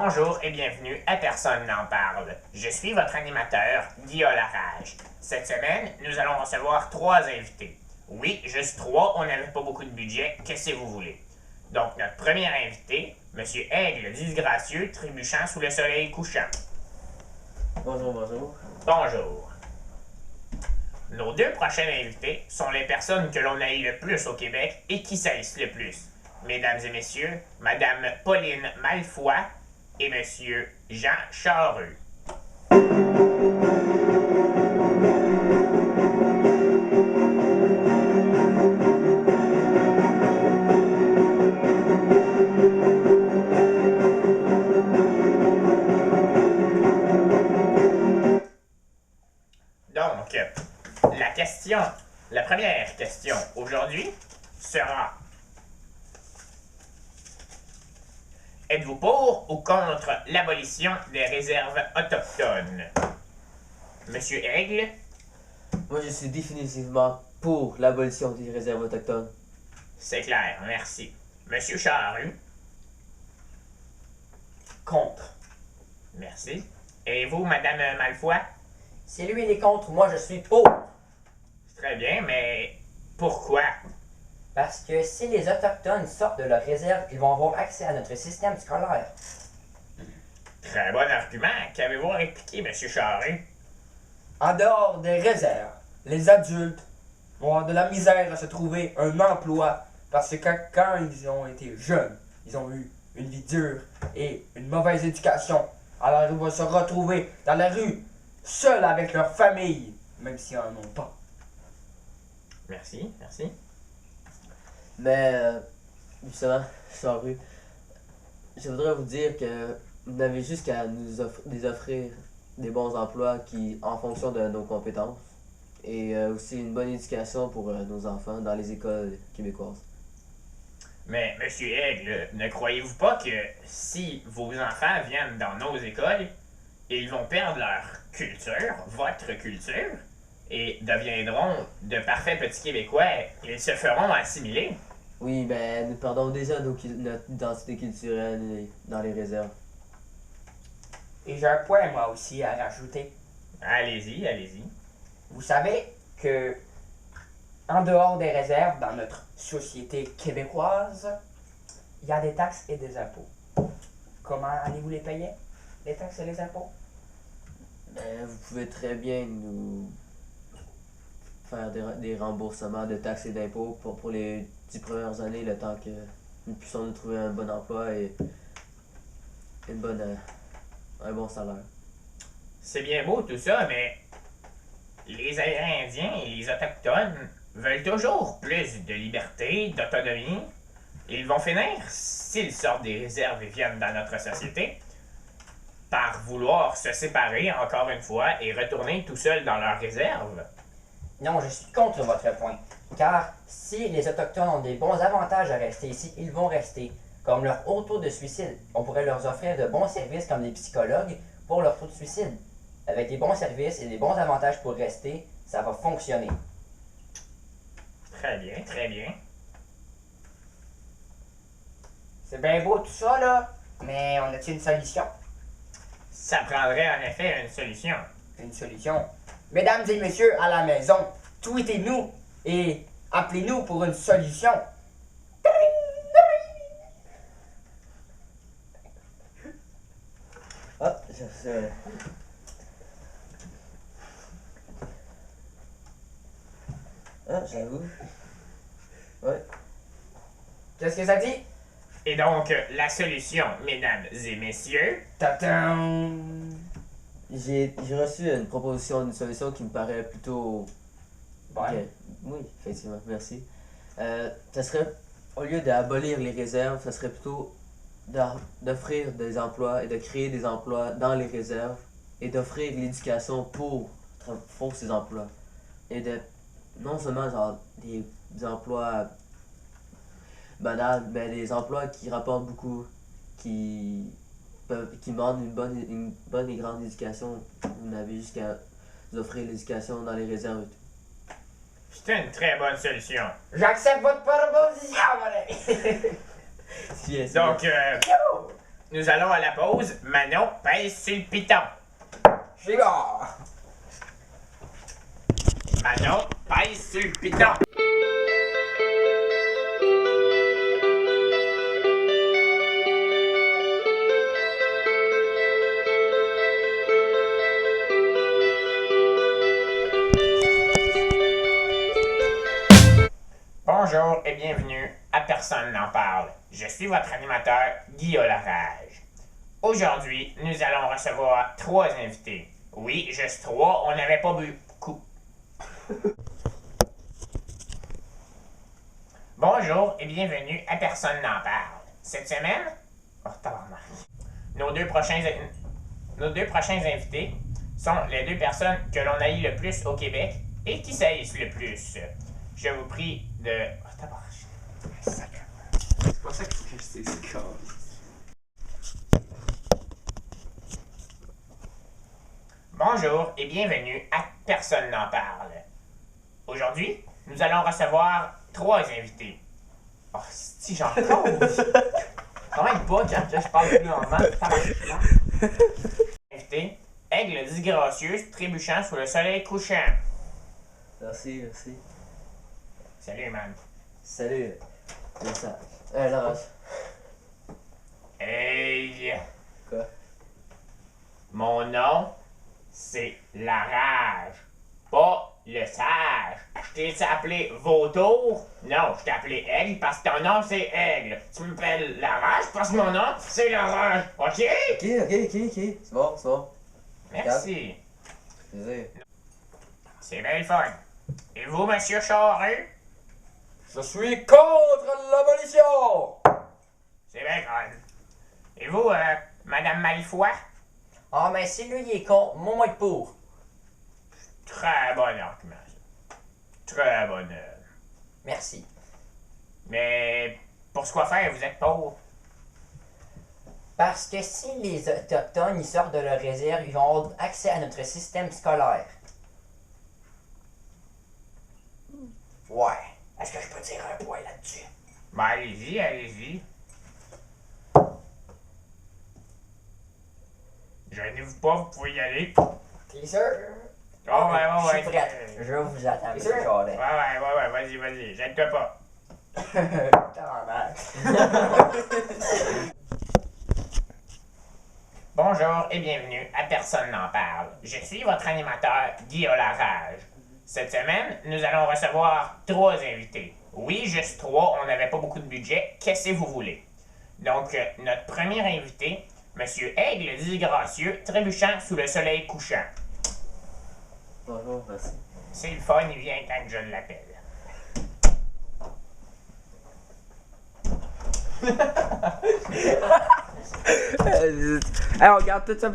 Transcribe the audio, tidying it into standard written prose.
Bonjour et bienvenue à Personne n'en parle. Je suis votre animateur, Guillaume Larage. Cette semaine, nous allons recevoir 3 invités. Oui, juste 3, on n'avait pas beaucoup de budget, qu'est-ce que vous voulez? Donc, notre premier invité, Monsieur Aigle disgracieux trébuchant sous le soleil couchant. Bonjour, bonjour. Bonjour. Nos 2 prochains invités sont les personnes que l'on haït le plus au Québec et qui salissent le plus. Mesdames et messieurs, Madame Pauline Malfoy et Monsieur Jean Charreux. Donc, la première question aujourd'hui sera: êtes-vous pour ou contre l'abolition des réserves autochtones? Monsieur Aigle? Moi, je suis définitivement pour l'abolition des réserves autochtones. C'est clair, merci. Monsieur Charrue? Contre. Merci. Et vous, Madame Malfoy? Si lui il est contre, moi je suis pour. Très bien, mais pourquoi? Parce que si les Autochtones sortent de leur réserve, ils vont avoir accès à notre système scolaire. Très bon argument. Qu'avez-vous à répliquer, Monsieur Charrue? En dehors des réserves, les adultes vont avoir de la misère à se trouver un emploi parce que quand ils ont été jeunes, ils ont eu une vie dure et une mauvaise éducation. Alors ils vont se retrouver dans la rue, seuls avec leur famille, même s'ils n'en ont pas. Merci, merci. Mais, justement, Charrue, je voudrais vous dire que vous n'avez juste qu'à nous offrir des bons emplois en fonction de nos compétences et aussi une bonne éducation pour nos enfants dans les écoles québécoises. Mais, Monsieur Aigle, ne croyez-vous pas que si vos enfants viennent dans nos écoles, ils vont perdre leur culture, votre culture, et deviendront de parfaits petits Québécois? Ils se feront assimiler. Oui, mais nous perdons déjà notre identité culturelle dans les réserves. Et j'ai un point moi aussi à rajouter. Allez-y, allez-y. Vous savez que en dehors des réserves, dans notre société québécoise, il y a des taxes et des impôts. Comment allez-vous les payer, les taxes et les impôts? Ben, vous pouvez très bien nous faire des remboursements de taxes et d'impôts pour les 10 premières années, le temps que nous puissions nous trouver un bon emploi et un bon salaire. C'est bien beau tout ça, mais les Amérindiens et les Autochtones veulent toujours plus de liberté, d'autonomie. Ils vont finir, s'ils sortent des réserves et viennent dans notre société, par vouloir se séparer encore une fois et retourner tout seuls dans leurs réserves. Non, je suis contre votre point. Car si les Autochtones ont des bons avantages à rester ici, ils vont rester. Comme leur haut taux de suicide. On pourrait leur offrir de bons services comme des psychologues pour leur taux de suicide. Avec des bons services et des bons avantages pour rester, ça va fonctionner. Très bien, très bien. C'est bien beau tout ça, là, mais on a-t-il une solution? Ça prendrait en effet une solution. Une solution. Mesdames et messieurs à la maison, tweetez-nous et appelez-nous pour une solution. Ah, je... Ah, j'avoue. Ouais. Qu'est-ce que ça dit? Et donc, la solution, mesdames et messieurs, Tadam! J'ai reçu une proposition d'une solution qui me paraît plutôt... Bon. Ok. Oui, effectivement, merci. Ça serait, au lieu d'abolir les réserves, ça serait plutôt d'offrir des emplois et de créer des emplois dans les réserves et d'offrir l'éducation pour ces emplois. Et de, non seulement genre des emplois banals, mais des emplois qui rapportent beaucoup, qui demandent une bonne et grande éducation. Vous n'avez juste qu'à offrir l'éducation dans les réserves. c'est une très bonne solution. J'accepte votre proposition, mon ami. Si, Donc, nous allons à la pause. Manon pèse sur le piton. C'est bon. Manon pèse sur le piton. Bonjour et bienvenue à Personne n'en parle. Je suis votre animateur, Guillaume Larage. Aujourd'hui, nous allons recevoir 3 invités. Oui, juste 3, on n'avait pas bu beaucoup. Bonjour et bienvenue à Personne n'en parle. Cette semaine, oh tabarnak. Nos deux prochains invités sont les 2 personnes que l'on haït le plus au Québec et qui s'haïssent le plus. Je vous prie de... Oh tabarnak. C'est pas ça que je sais, c'est grave. Bonjour et bienvenue à Personne n'en parle. Aujourd'hui, nous allons recevoir 3 invités. Oh, si j'en cause! Quand même pas, quand je parle plus lentement. Invité, aigle disgracieuse trébuchant sous le soleil couchant. Merci, merci. Salut, man. Salut. Comment ça? Larage. Hey! Quoi? Mon nom, c'est La Rage, pas le Sage. Je t'ai appelé Vautour? Non, je t'ai appelé Aigle parce que ton nom c'est Aigle. Tu m'appelles La Rage parce que mon nom c'est La Rage. OK? Ok. C'est bon, c'est bon. Merci. Plaisir. C'est bien le fun. Et vous, monsieur Charest? Je suis contre l'abolition. C'est bien fun. Et vous, madame Malifoy? Ah, mais si lui il est con, moi être pour. Très bon argument, ça. Très bon. Merci. Mais pour ce quoi faire, vous êtes pauvre? Parce que si les Autochtones ils sortent de leur réserve, ils vont avoir accès à notre système scolaire. Ouais. Est-ce que je peux dire un point là-dessus? Ben, allez-y, allez-y. Gênez-vous pas, vous pouvez y aller. T'es sûr? Oh, ouais, Je suis ouais. prête. Je vous attends, T'es monsieur sûr? Charest. Ouais, vas-y, gêne-toi pas. Tabarnak. Bonjour et bienvenue à Personne n'en parle. Je suis votre animateur, Guillaume Larage. Cette semaine, nous allons recevoir 3 invités. Oui, juste 3, on n'avait pas beaucoup de budget. Qu'est-ce que vous voulez? Donc, notre premier invité, Monsieur Aigle disgracieux, trébuchant sous le soleil couchant. Bonjour, merci. C'est le fun, il vient quand je l'appelle. Hey, on regarde tout ça.